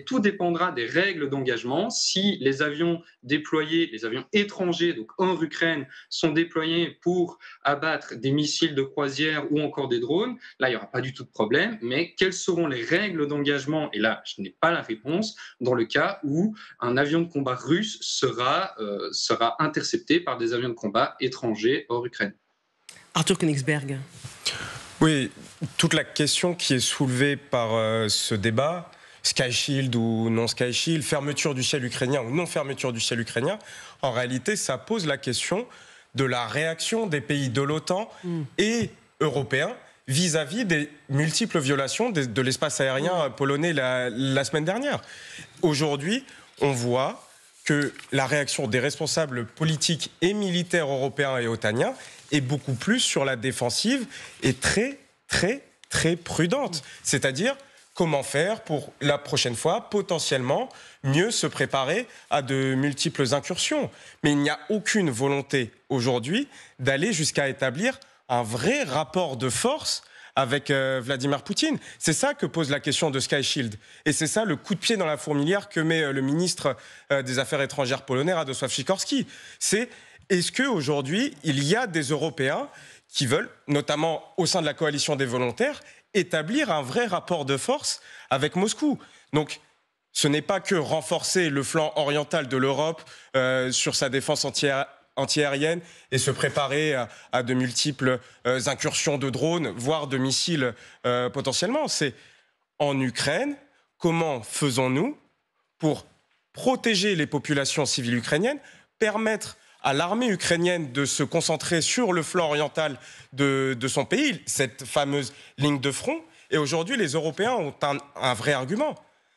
tout dépendra des règles d'engagement. Si les avions déployés, les avions étrangers, donc hors Ukraine, sont déployés pour abattre des missiles de croisière ou encore des drones, là, il n'y aura pas du tout de problème. Mais quelles seront les règles d'engagement? Et là, je n'ai pas la réponse dans le cas où un avion de combat russe sera intercepté par des avions de combat étrangers hors Ukraine. Arthur Königsberg. Oui, toute la question qui est soulevée par ce débat, Sky Shield ou non Sky Shield, fermeture du ciel ukrainien ou non fermeture du ciel ukrainien, en réalité, ça pose la question de la réaction des pays de l'OTAN et européens vis-à-vis des multiples violations de l'espace aérien polonais la semaine dernière. Aujourd'hui, on voit que la réaction des responsables politiques et militaires européens et otaniens est beaucoup plus sur la défensive et très, très, très prudente. C'est-à-dire, comment faire pour la prochaine fois, potentiellement, mieux se préparer à de multiples incursions. Mais il n'y a aucune volonté aujourd'hui d'aller jusqu'à établir un vrai rapport de force avec Vladimir Poutine. C'est ça que pose la question de Sky Shield. Et c'est ça le coup de pied dans la fourmilière que met le ministre des Affaires étrangères polonais, Radosław Sikorski. C'est, est-ce qu'aujourd'hui, il y a des Européens qui veulent, notamment au sein de la coalition des volontaires, établir un vrai rapport de force avec Moscou. Donc, ce n'est pas que renforcer le flanc oriental de l'Europe sur sa défense antiaérienne et se préparer à de multiples incursions de drones, voire de missiles potentiellement. C'est en Ukraine, comment faisons-nous pour protéger les populations civiles ukrainiennes, permettre à l'armée ukrainienne de se concentrer sur le flanc oriental de son pays, cette fameuse ligne de front. Et aujourd'hui, les Européens ont un vrai argument.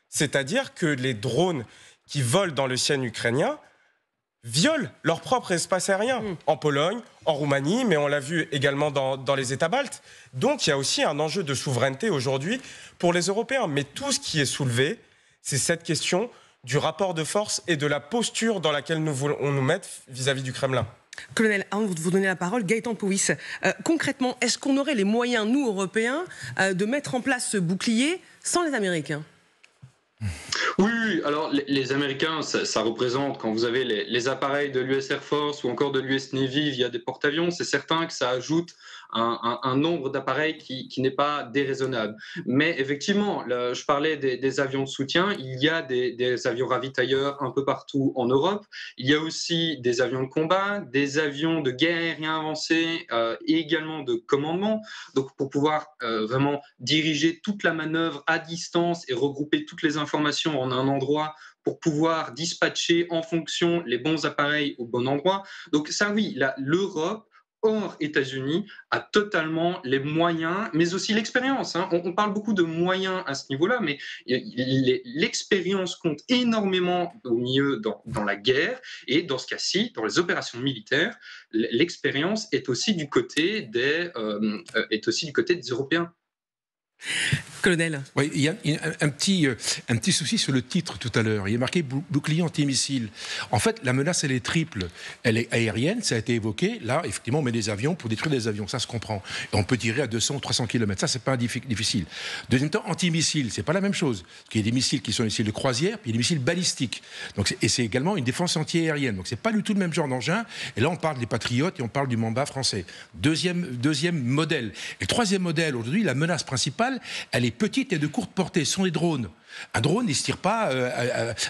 C'est-à-dire que les drones qui volent dans le ciel ukrainien violent leur propre espace aérien, en Pologne, en Roumanie, mais on l'a vu également dans les États baltes. Donc il y a aussi un enjeu de souveraineté aujourd'hui pour les Européens. Mais tout ce qui est soulevé, c'est cette question du rapport de force et de la posture dans laquelle nous voulons nous mettre vis-à-vis du Kremlin. Colonel, avant de vous donner la parole, Gaëtan Powys, concrètement, est-ce qu'on aurait les moyens, nous, Européens, de mettre en place ce bouclier sans les Américains ? Oui, alors les Américains, ça représente, quand vous avez les appareils de l'US Air Force ou encore de l'US Navy via des porte-avions, c'est certain que ça ajoute un nombre d'appareils qui n'est pas déraisonnable. Mais effectivement, je parlais des avions de soutien, il y a des avions ravitailleurs un peu partout en Europe, il y a aussi des avions de combat, des avions de guerre aérien avancés et également de commandement, donc pour pouvoir vraiment diriger toute la manœuvre à distance et regrouper toutes les informations en un endroit pour pouvoir dispatcher en fonction les bons appareils au bon endroit. Donc ça oui, l'Europe hors États-Unis a totalement les moyens, mais aussi l'expérience. On parle beaucoup de moyens à ce niveau-là, mais l'expérience compte énormément au milieu dans la guerre, et dans ce cas-ci, dans les opérations militaires, l'expérience est aussi du côté des Européens. Colonel. Oui, il y a un petit souci sur le titre tout à l'heure. Il est marqué bouclier antimissile. En fait, la menace, elle est triple. Elle est aérienne, ça a été évoqué. Là, effectivement, on met des avions pour détruire des avions. Ça se comprend. Et on peut tirer à 200 ou 300 km. Ça, c'est pas difficile. Deuxième temps, antimissile, c'est pas la même chose. Parce qu'il y a des missiles qui sont des missiles de croisière, puis il y a des missiles balistiques. Donc, et c'est également une défense antiaérienne. Donc, c'est pas du tout le même genre d'engin. Et là, on parle des Patriotes et on parle du Mamba français. Deuxième modèle. Et le troisième modèle, aujourd'hui, la menace principale, elle est petite et de courte portée. Ce sont les drones. Un drone, il ne se tire pas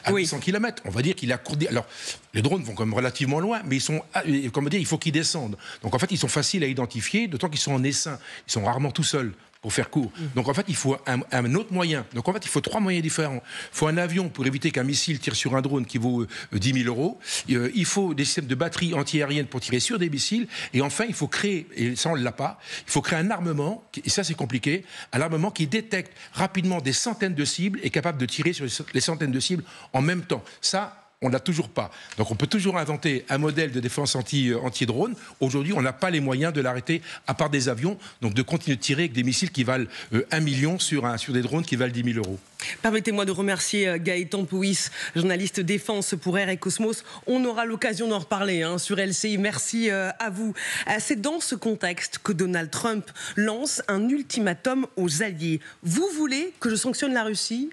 à 800 km. On va dire qu'il a court. Alors, les drones vont quand même relativement loin, mais il faut qu'ils descendent. Donc, en fait, ils sont faciles à identifier, d'autant qu'ils sont en essaim. Ils sont rarement tout seuls, pour faire court. Donc, en fait, il faut un autre moyen. Donc, en fait, il faut 3 moyens différents. Il faut un avion pour éviter qu'un missile tire sur un drone qui vaut 10 000 euros. Il faut des systèmes de batterie antiaérienne pour tirer sur des missiles. Et enfin, il faut créer, et ça, on ne l'a pas, il faut créer un armement, et ça, c'est compliqué, un armement qui détecte rapidement des centaines de cibles et capable de tirer sur les centaines de cibles en même temps. Ça, On ne l'a toujours pas. Donc on peut toujours inventer un modèle de défense anti-drone. Aujourd'hui, on n'a pas les moyens de l'arrêter, à part des avions, donc de continuer de tirer avec des missiles qui valent 1 million sur des drones qui valent 10 000 euros. Permettez-moi de remercier Gaëtan Pouis, journaliste défense pour Air et Cosmos. On aura l'occasion d'en reparler sur LCI. Merci à vous. C'est dans ce contexte que Donald Trump lance un ultimatum aux alliés. Vous voulez que je sanctionne la Russie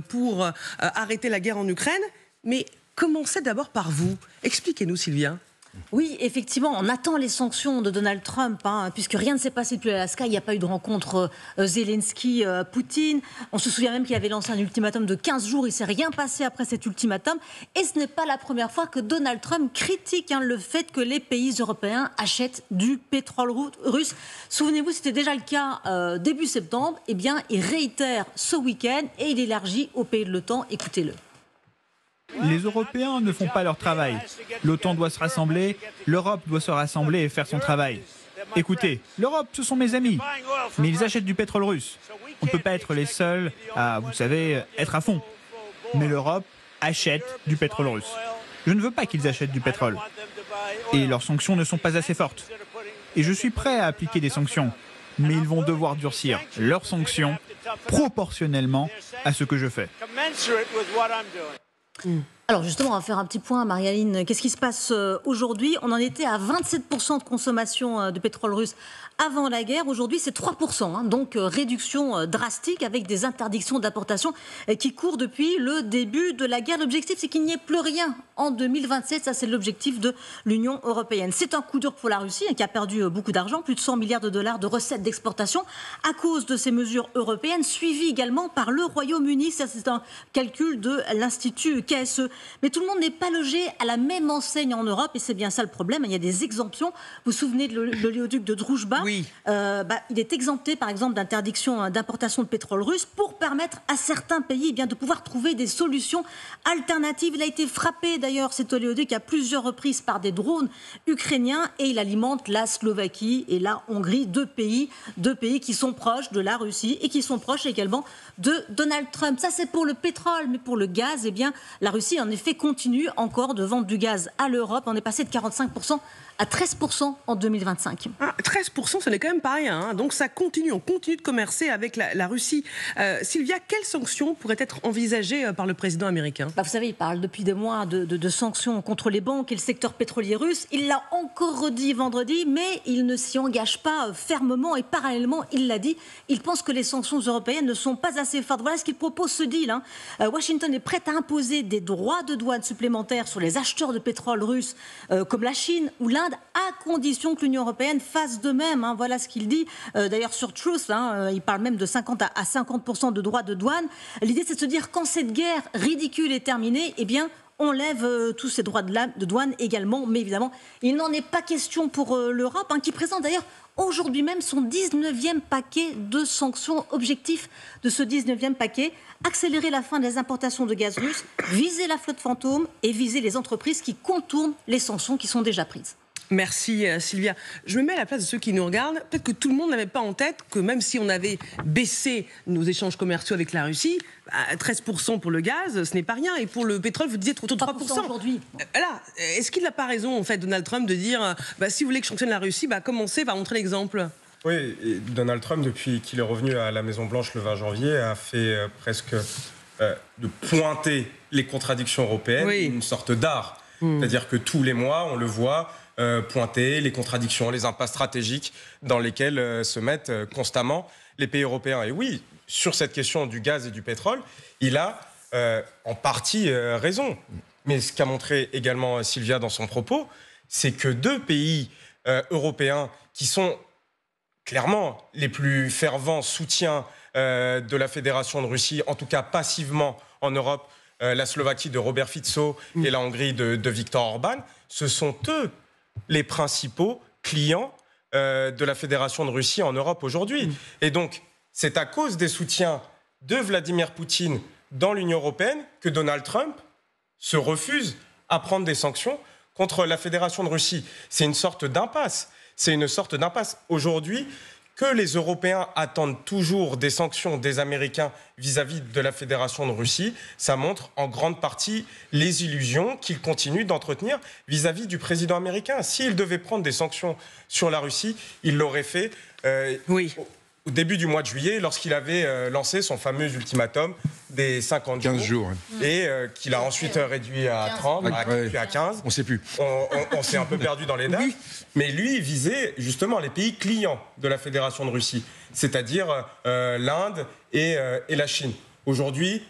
pour arrêter la guerre en Ukraine, mais commencez d'abord par vous. Expliquez-nous, Sylvia. Oui, effectivement, on attend les sanctions de Donald Trump, puisque rien ne s'est passé depuis l'Alaska. Il n'y a pas eu de rencontre Zelensky-Poutine. On se souvient même qu'il avait lancé un ultimatum de 15 jours. Il ne s'est rien passé après cet ultimatum. Et ce n'est pas la première fois que Donald Trump critique le fait que les pays européens achètent du pétrole russe. Souvenez-vous, c'était déjà le cas début septembre. Eh bien, il réitère ce week-end et il élargit aux pays de l'OTAN. Écoutez-le. Les Européens ne font pas leur travail. L'OTAN doit se rassembler, l'Europe doit se rassembler et faire son travail. Écoutez, l'Europe, ce sont mes amis, mais ils achètent du pétrole russe. On ne peut pas être les seuls à, vous savez, être à fond. Mais l'Europe achète du pétrole russe. Je ne veux pas qu'ils achètent du pétrole. Et leurs sanctions ne sont pas assez fortes. Et je suis prêt à appliquer des sanctions, mais ils vont devoir durcir leurs sanctions proportionnellement à ce que je fais. Alors justement, on va faire un petit point, Marie-Aline. Qu'est-ce qui se passe aujourd'hui? On en était à 27% de consommation de pétrole russe avant la guerre. Aujourd'hui, c'est 3%. Donc réduction drastique avec des interdictions d'importation qui courent depuis le début de la guerre. L'objectif, c'est qu'il n'y ait plus rien en 2027. Ça, c'est l'objectif de l'Union européenne. C'est un coup dur pour la Russie qui a perdu beaucoup d'argent, plus de 100 milliards de dollars de recettes d'exportation à cause de ces mesures européennes, suivies également par le Royaume-Uni. Ça, c'est un calcul de l'Institut KSE. Mais tout le monde n'est pas logé à la même enseigne en Europe et c'est bien ça le problème. Il y a des exemptions. Vous vous souvenez de l'oléoduc de Droujba? Oui. Il est exempté par exemple d'interdiction d'importation de pétrole russe pour permettre à certains pays de pouvoir trouver des solutions alternatives. Il a été frappé d'ailleurs cet oléoduc à plusieurs reprises par des drones ukrainiens et il alimente la Slovaquie et la Hongrie, deux pays qui sont proches de la Russie et qui sont proches également de Donald Trump. Ça c'est pour le pétrole, mais pour le gaz, la Russie en effet continue encore de vendre du gaz à l'Europe. On est passé de 45% à 13% en 2025. 13%, ce n'est quand même pas rien. Donc ça continue, on continue de commercer avec la Russie. Sylvia, quelles sanctions pourraient être envisagées par le président américain? Vous savez, il parle depuis des mois de sanctions contre les banques et le secteur pétrolier russe. Il l'a encore redit vendredi, mais il ne s'y engage pas fermement et parallèlement, il l'a dit, il pense que les sanctions européennes ne sont pas assez fortes. Voilà ce qu'il propose, ce deal. Washington est prête à imposer des droits de douane supplémentaires sur les acheteurs de pétrole russe comme la Chine ou l'Inde, à condition que l'Union européenne fasse de même. Voilà ce qu'il dit. D'ailleurs, sur Truth, il parle même de 50 à 50% de droits de douane. L'idée, c'est de se dire, quand cette guerre ridicule est terminée, on lève tous ces droits de douane également. Mais évidemment, il n'en est pas question pour l'Europe, qui présente d'ailleurs aujourd'hui même son 19e paquet de sanctions. Objectif de ce 19e paquet, accélérer la fin des importations de gaz russe, viser la flotte fantôme et viser les entreprises qui contournent les sanctions qui sont déjà prises. Merci Sylvia. Je me mets à la place de ceux qui nous regardent. Peut-être que tout le monde n'avait pas en tête que même si on avait baissé nos échanges commerciaux avec la Russie, 13% pour le gaz, ce n'est pas rien. Et pour le pétrole, vous disiez autour de 3% aujourd'hui. Est-ce qu'il n'a pas raison, en fait, Donald Trump, de dire si vous voulez que je sanctionne la Russie, commencez par montrer l'exemple? Oui, et Donald Trump, depuis qu'il est revenu à la Maison-Blanche le 20 janvier, a fait presque de pointer les contradictions européennes, une sorte d'art. C'est-à-dire que tous les mois, on le voit pointer les contradictions, les impasses stratégiques dans lesquelles se mettent constamment les pays européens. Et oui, sur cette question du gaz et du pétrole, il a en partie raison. Mais ce qu'a montré également Sylvia dans son propos, c'est que deux pays européens qui sont clairement les plus fervents soutiens de la Fédération de Russie, en tout cas passivement en Europe, la Slovaquie de Robert Fico et la Hongrie de Viktor Orban, ce sont eux les principaux clients de la Fédération de Russie en Europe aujourd'hui. Et donc, c'est à cause des soutiens de Vladimir Poutine dans l'Union européenne que Donald Trump se refuse à prendre des sanctions contre la Fédération de Russie. C'est une sorte d'impasse. Aujourd'hui, Que les Européens attendent toujours des sanctions des Américains vis-à-vis de la Fédération de Russie, ça montre en grande partie les illusions qu'ils continuent d'entretenir vis-à-vis du président américain. S'il devait prendre des sanctions sur la Russie, il l'aurait fait au début du mois de juillet, lorsqu'il avait lancé son fameux ultimatum des 50 jours. 15 jours. Et qu'il a ensuite réduit à 30, puis à 15. On ne sait plus. On s'est un peu perdu dans les dates. Oui. Mais lui, il visait justement les pays clients de la Fédération de Russie, c'est-à-dire l'Inde et la Chine. Aujourd'hui,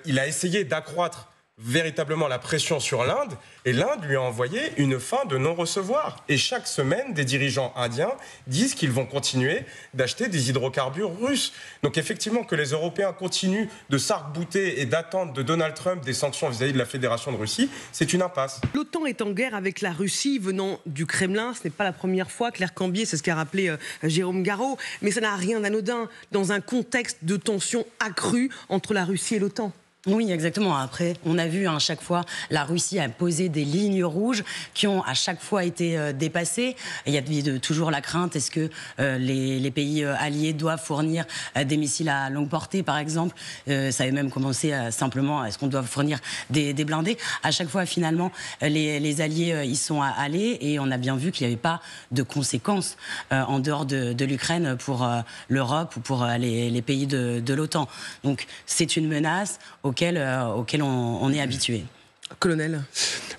il a essayé d'accroître véritablement la pression sur l'Inde, et l'Inde lui a envoyé une fin de non-recevoir. Et chaque semaine, des dirigeants indiens disent qu'ils vont continuer d'acheter des hydrocarbures russes. Donc effectivement, que les Européens continuent de s'arc-bouter et d'attendre de Donald Trump des sanctions vis-à-vis de la Fédération de Russie, c'est une impasse. L'OTAN est en guerre avec la Russie venant du Kremlin. Ce n'est pas la première fois. Claire Cambier, c'est ce qu'a rappelé Jérôme Garraud. Mais ça n'a rien d'anodin dans un contexte de tension accrue entre la Russie et l'OTAN. Oui, exactement. Après, on a vu à chaque fois, la Russie a posé des lignes rouges qui ont à chaque fois été dépassées. Et il y a toujours la crainte, est-ce que les pays alliés doivent fournir des missiles à longue portée, par exemple. Ça avait même commencé simplement, est-ce qu'on doit fournir des blindés. À chaque fois, finalement, les alliés y sont allés et on a bien vu qu'il n'y avait pas de conséquences en dehors de l'Ukraine pour l'Europe ou pour les pays de l'OTAN. Donc, c'est une menace auquel on est habitué. Colonel.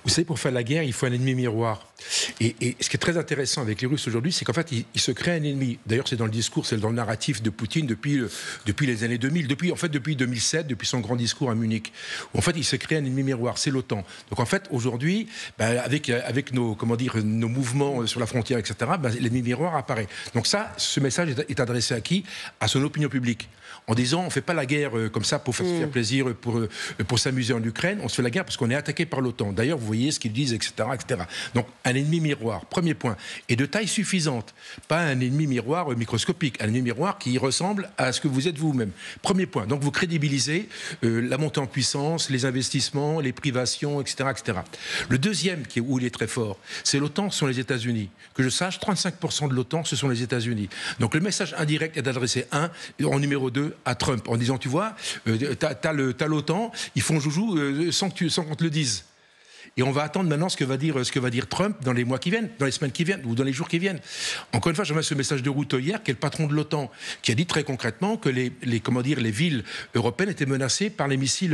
Vous savez, pour faire la guerre, il faut un ennemi miroir. Et ce qui est très intéressant avec les Russes aujourd'hui, c'est qu'en fait, ils se créent un ennemi. D'ailleurs, c'est dans le discours, c'est dans le narratif de Poutine depuis les années 2000, depuis 2007, depuis son grand discours à Munich, où en fait, il se crée un ennemi miroir, c'est l'OTAN. Donc en fait, aujourd'hui, avec nos mouvements sur la frontière, etc., l'ennemi miroir apparaît. Donc ça, ce message est adressé à qui? À son opinion publique. En disant, on ne fait pas la guerre comme ça pour faire plaisir, pour s'amuser en Ukraine, on se fait la guerre parce qu'on est attaqué par l'OTAN. D'ailleurs, vous voyez ce qu'ils disent, etc., etc. Donc, un ennemi miroir, premier point, et de taille suffisante. Pas un ennemi miroir microscopique, un ennemi miroir qui ressemble à ce que vous êtes vous-même. Premier point, donc vous crédibilisez la montée en puissance, les investissements, les privations, etc., etc. Le deuxième, où il est très fort, c'est l'OTAN, ce sont les États-Unis. Que je sache, 35% de l'OTAN, ce sont les États-Unis. Donc le message indirect est adressé, en numéro 2, à Trump, en disant, tu vois, t'as l'OTAN, ils font joujou sans qu'on te le dise. Et on va attendre maintenant ce que va dire Trump dans les mois qui viennent, dans les semaines qui viennent, ou dans les jours qui viennent. Encore une fois, j'aimerais ce message de Rutte hier, qui est le patron de l'OTAN, qui a dit très concrètement que les villes européennes étaient menacées par les missiles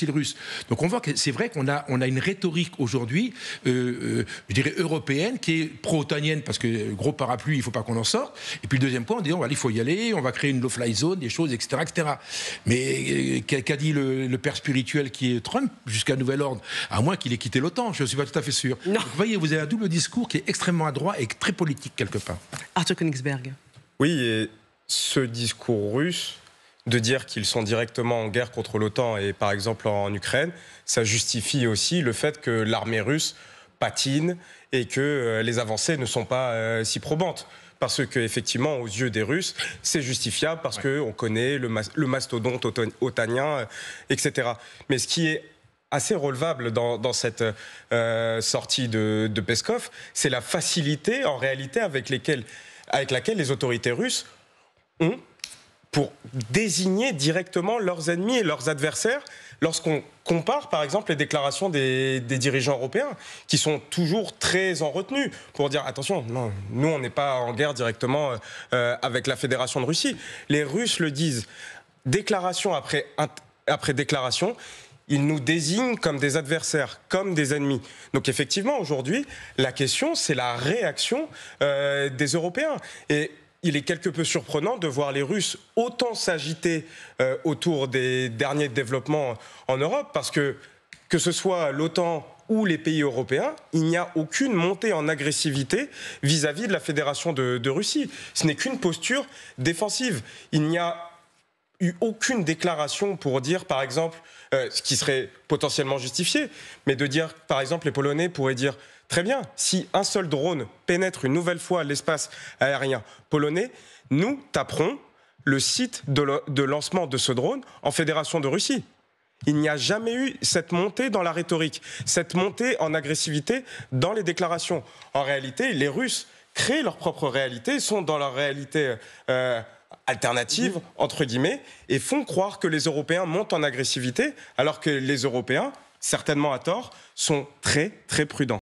russes. Donc on voit que c'est vrai qu'on a une rhétorique aujourd'hui, je dirais européenne, qui est pro-otanienne, parce que gros parapluie, il ne faut pas qu'on en sorte. Et puis le deuxième point, on dit, il faut y aller, on va créer une no-fly zone, des choses, etc., etc. Mais qu'a dit le père spirituel qui est Trump, jusqu'à nouvel ordre, à moins qu'il ait quitté l'OTAN, je ne suis pas tout à fait sûr. Donc, vous voyez, vous avez un double discours qui est extrêmement adroit et très politique quelque part. Arthur Königsberg. Oui, et ce discours russe, de dire qu'ils sont directement en guerre contre l'OTAN et par exemple en Ukraine, ça justifie aussi le fait que l'armée russe patine et que les avancées ne sont pas si probantes. Parce qu'effectivement, aux yeux des Russes, c'est justifiable parce qu'on connaît le mastodonte otanien, etc. Mais ce qui est assez relevable dans cette sortie de Peskov, c'est la facilité en réalité avec laquelle les autorités russes ont pour désigner directement leurs ennemis et leurs adversaires lorsqu'on compare par exemple les déclarations des dirigeants européens qui sont toujours très en retenue pour dire attention, non, nous on n'est pas en guerre directement avec la Fédération de Russie. Les Russes le disent, déclaration après déclaration, ils nous désignent comme des adversaires, comme des ennemis. Donc effectivement, aujourd'hui, la question, c'est la réaction des Européens. Et il est quelque peu surprenant de voir les Russes autant s'agiter autour des derniers développements en Europe, parce que ce soit l'OTAN ou les pays européens, il n'y a aucune montée en agressivité vis-à-vis de la Fédération de Russie. Ce n'est qu'une posture défensive. Il n'y a eu aucune déclaration pour dire, par exemple, ce qui serait potentiellement justifié, mais de dire, par exemple, les Polonais pourraient dire, très bien, si un seul drone pénètre une nouvelle fois l'espace aérien polonais, nous taperons le site de lancement de ce drone en Fédération de Russie. Il n'y a jamais eu cette montée dans la rhétorique, cette montée en agressivité dans les déclarations. En réalité, les Russes créent leur propre réalité, sont dans leur réalité alternative, entre guillemets, et font croire que les Européens montent en agressivité, alors que les Européens, certainement à tort, sont très, très prudents.